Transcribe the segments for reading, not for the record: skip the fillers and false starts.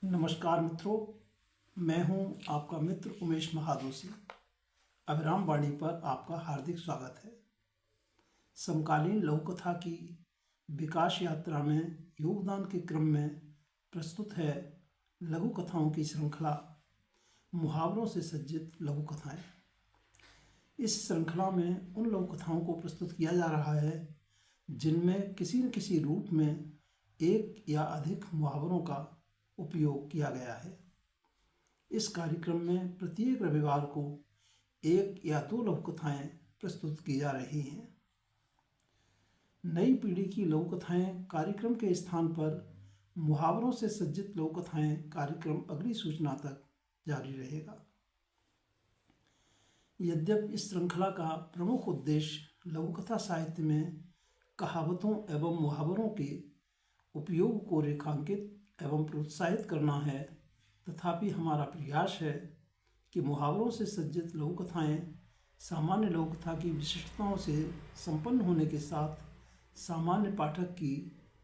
नमस्कार मित्रों, मैं हूं आपका मित्र उमेश महादोशी। अभिराम वाणी पर आपका हार्दिक स्वागत है। समकालीन लघु कथा की विकास यात्रा में योगदान के क्रम में प्रस्तुत है लघु कथाओं की श्रृंखला मुहावरों से सज्जित लघु कथाएं। इस श्रृंखला में उन लघु कथाओं को प्रस्तुत किया जा रहा है जिनमें किसी न किसी रूप में एक या अधिक मुहावरों का उपयोग किया गया है। इस कार्यक्रम में प्रत्येक रविवार को एक या दो लघु कथाएं प्रस्तुत की जा रही हैं। नई पीढ़ी की लघु कथाएं कार्यक्रम के स्थान पर मुहावरों से सज्जित लघु कथाएं कार्यक्रम अगली सूचना तक जारी रहेगा। यद्यपि इस श्रृंखला का प्रमुख उद्देश्य लघु कथा साहित्य में कहावतों एवं मुहावरों के उपयोग को रेखांकित एवं प्रोत्साहित करना है, तथापि हमारा प्रयास है कि मुहावरों से सज्जित लघु कथाएं सामान्य लघु कथा की विशिष्टताओं से संपन्न होने के साथ सामान्य पाठक की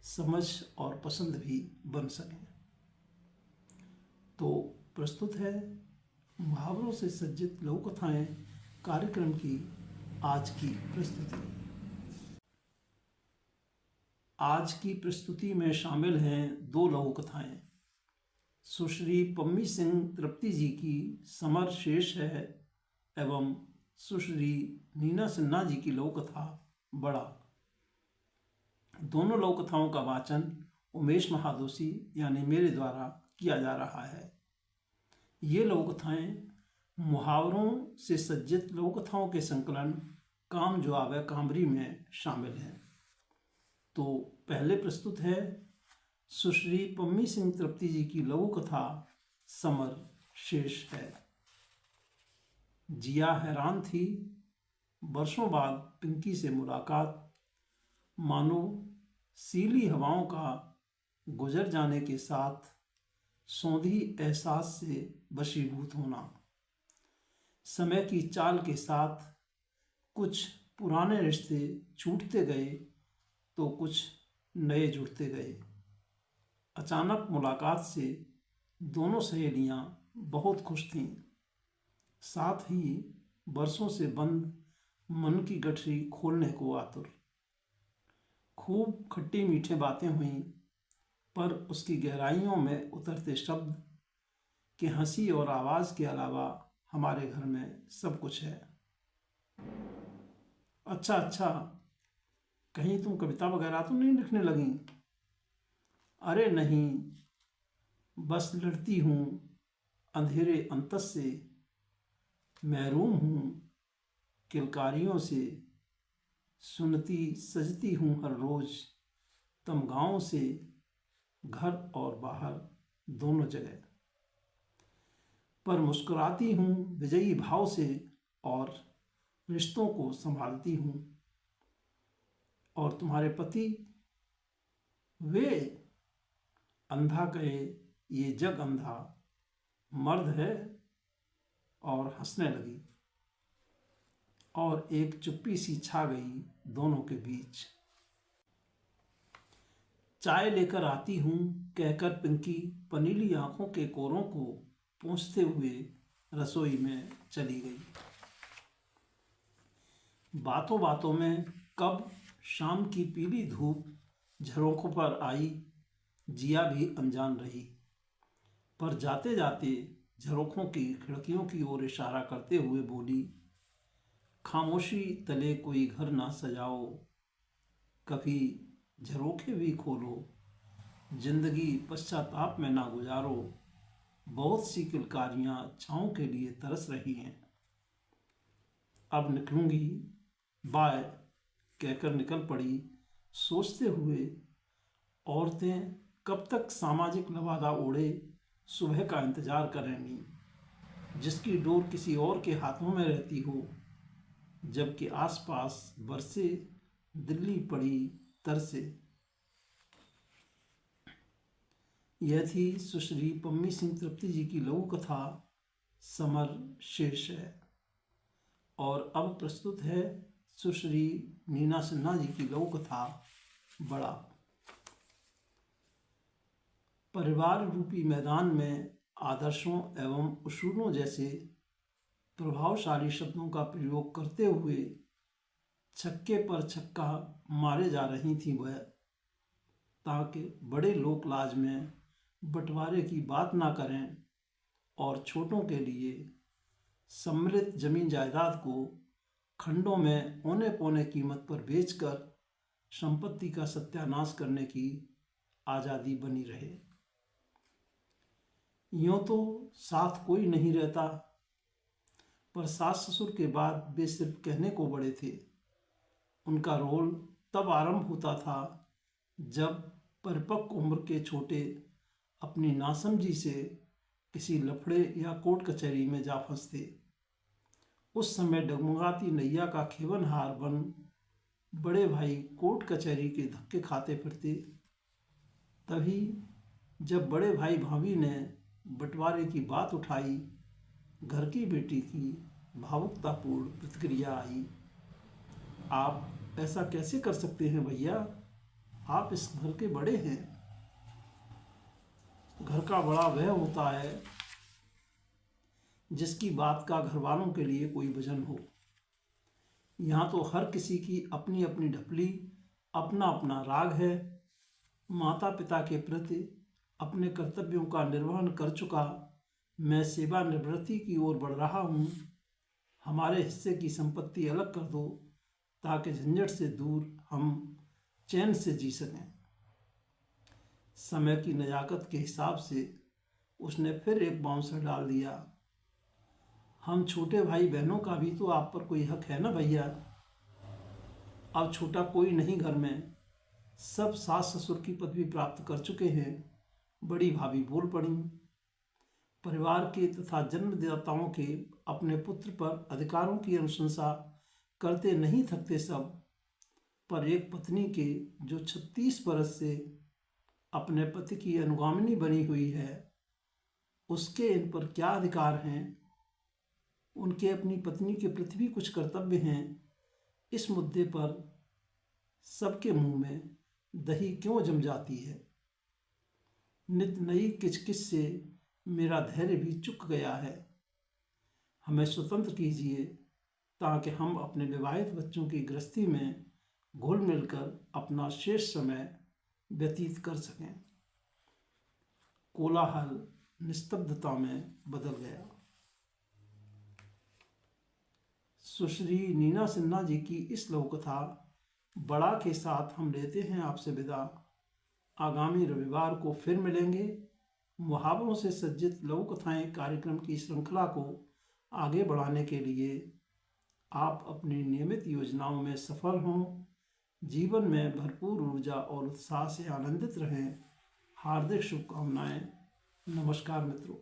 समझ और पसंद भी बन सकें। तो प्रस्तुत है मुहावरों से सज्जित लघु कथाएं कार्यक्रम की आज की प्रस्तुति। आज की प्रस्तुति में शामिल हैं दो लघु कथाएं। सुश्री पम्मी सिंह तृप्ति जी की समर शेष है एवं सुश्री नीना सिन्हा जी की लघु कथा बड़ा। दोनों लघु कथाओं का वाचन उमेश महादोशी यानी मेरे द्वारा किया जा रहा है। ये लघु कथाएं मुहावरों से सज्जित लघु कथाओं के संकलन काम जो आवे कामरी में शामिल हैं। तो पहले प्रस्तुत है सुश्री पम्मी सिंह तृप्ति जी की लघु कथा समर शेष है। जिया हैरान थी, वर्षों बाद पिंकी से मुलाकात, मानो सीली हवाओं का गुजर जाने के साथ सौंधी एहसास से वशीभूत होना। समय की चाल के साथ कुछ पुराने रिश्ते छूटते गए तो कुछ नए जुड़ते गए। अचानक मुलाकात से दोनों सहेलियां बहुत खुश थीं, साथ ही बरसों से बंद मन की गठरी खोलने को आतुर। खूब खट्टी मीठी बातें हुईं, पर उसकी गहराइयों में उतरते शब्द के हंसी और आवाज़ के अलावा हमारे घर में सब कुछ है। अच्छा, कहीं तुम कविता वगैरह तो नहीं लिखने लगी? अरे नहीं, बस लड़ती हूँ अंधेरे अंतस से, महरूम हूँ किलकारियों से, सुनती सजती हूँ हर रोज़ तमगाओं से, घर और बाहर दोनों जगह। पर मुस्कुराती हूँ विजयी भाव से और रिश्तों को संभालती हूँ। और तुम्हारे पति वे अंधा कहे ये जग अंधा, मर्द है, और हंसने लगी। और एक चुप्पी सी छा गई दोनों के बीच। चाय लेकर आती हूँ कहकर पिंकी पनीली आंखों के कोरों को पोंछते हुए रसोई में चली गई। बातों बातों में कब शाम की पीली धूप झरोखों पर आई, जिया भी अनजान रही। पर जाते जाते झरोखों की खिड़कियों की ओर इशारा करते हुए बोली, खामोशी तले कोई घर ना सजाओ, कभी झरोखे भी खोलो, जिंदगी पश्चाताप में ना गुजारो, बहुत सी किलकारियाँ छाँव के लिए तरस रही हैं। अब निकलूँगी, बाय कहकर निकल पड़ी, सोचते हुए औरतें कब तक सामाजिक लवादा ओढ़े सुबह का इंतजार करेंगी, जिसकी डोर किसी और के हाथों में रहती हो, जबकि आसपास बरसे दिल्ली पड़ी तरसे। यह थी सुश्री पम्मी सिंह तृप्ति जी की लघु कथा समर शेष है। और अब प्रस्तुत है सुश्री नीना सिन्हा जी की लघु कथा बड़ा। परिवार रूपी मैदान में आदर्शों एवं उसूलों जैसे प्रभावशाली शब्दों का प्रयोग करते हुए छक्के पर छक्का मारे जा रही थी वह, ताकि बड़े लोकलाज में बंटवारे की बात ना करें और छोटों के लिए सम्मिलित जमीन जायदाद को खंडों में औने पौने कीमत पर बेचकर संपत्ति का सत्यानाश करने की आज़ादी बनी रहे। यूँ तो साथ कोई नहीं रहता, पर सास ससुर के बाद वे सिर्फ कहने को बड़े थे। उनका रोल तब आरंभ होता था जब परिपक्व उम्र के छोटे अपनी नासमझी से किसी लफड़े या कोर्ट कचहरी में जा फंसते। उस समय डगमगाती नैया का खेवनहार बन बड़े भाई कोर्ट कचहरी के धक्के खाते फिरते। तभी जब बड़े भाई भाभी ने बंटवारे की बात उठाई, घर की बेटी की भावुकतापूर्ण प्रतिक्रिया आई, आप ऐसा कैसे कर सकते हैं भैया, आप इस घर के बड़े हैं। घर का बड़ा वह होता है जिसकी बात का घर वालों के लिए कोई वजन हो। यहाँ तो हर किसी की अपनी अपनी ढपली, अपना अपना राग है। माता पिता के प्रति अपने कर्तव्यों का निर्वहन कर चुका मैं सेवानिवृत्ति की ओर बढ़ रहा हूँ। हमारे हिस्से की संपत्ति अलग कर दो ताकि झंझट से दूर हम चैन से जी सकें। समय की नज़ाकत के हिसाब से उसने फिर एक बाउंसर डाल दिया। हम छोटे भाई बहनों का भी तो आप पर कोई हक है ना भैया। अब छोटा कोई नहीं घर में, सब सास ससुर की पदवी प्राप्त कर चुके हैं। बड़ी भाभी बोल पड़ी। परिवार के तथा जन्मदाताओं के अपने पुत्र पर अधिकारों की अनुशंसा करते नहीं थकते सब, पर एक पत्नी के जो 36 बरस से अपने पति की अनुगामिनी बनी हुई है, उसके इन पर क्या अधिकार हैं। उनके अपनी पत्नी के प्रति भी कुछ कर्तव्य हैं। इस मुद्दे पर सबके मुंह में दही क्यों जम जाती है। नित नई किचकिच से मेरा धैर्य भी चुक गया है। हमें स्वतंत्र कीजिए ताकि हम अपने विवाहित बच्चों की गृहस्थी में घुल मिलकर अपना शेष समय व्यतीत कर सकें। कोलाहल निस्तब्धता में बदल गया। सुश्री नीना सिन्हा जी की इस लघुकथा बड़ा के साथ हम लेते हैं आपसे विदा। आगामी रविवार को फिर मिलेंगे। मुहावरों से सज्जित लघुकथाएं कार्यक्रम की श्रृंखला को आगे बढ़ाने के लिए आप अपनी नियमित योजनाओं में सफल हों, जीवन में भरपूर ऊर्जा और उत्साह से आनंदित रहें। हार्दिक शुभकामनाएं। नमस्कार मित्रों।